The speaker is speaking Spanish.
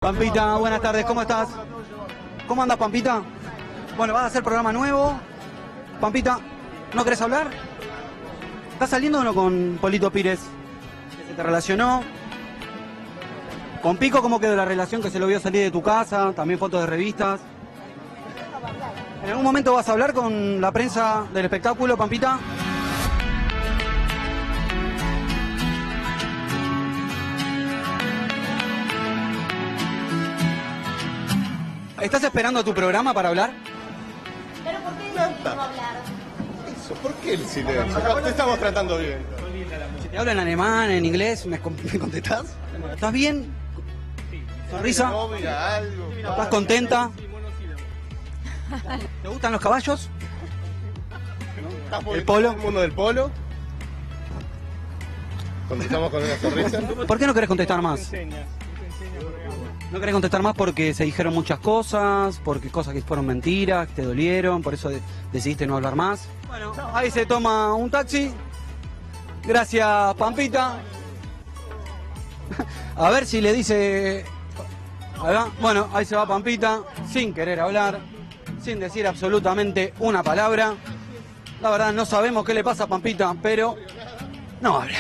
Pampita, buenas tardes, ¿cómo estás? ¿Cómo andas, Pampita? Bueno, vas a hacer programa nuevo. Pampita, ¿no querés hablar? ¿Estás saliendo o no con Polito Pires? ¿Se te relacionó? ¿Con Pico cómo quedó la relación, que se lo vio salir de tu casa? También fotos de revistas. ¿En algún momento vas a hablar con la prensa del espectáculo, Pampita? ¿Estás esperando tu programa para hablar? ¿Pero por qué no hablar? Eso, ¿por qué el silencio? Acá te estamos tratando bien. Si te hablo en alemán, en inglés, ¿me contestás? ¿Estás bien? ¿Sonrisa? Novia, algo. ¿Estás contenta? ¿Te gustan los caballos? ¿El polo? ¿El mundo del polo? Contestamos con una sonrisa. ¿Por qué no querés contestar más? ¿No querés contestar más porque se dijeron muchas cosas, porque cosas que fueron mentiras, que te dolieron, por eso decidiste no hablar más? Bueno, ahí se toma un taxi. Gracias, Pampita. A ver si le dice... Ahí va. Bueno, ahí se va Pampita, sin querer hablar, sin decir absolutamente una palabra. La verdad no sabemos qué le pasa a Pampita, pero no habla.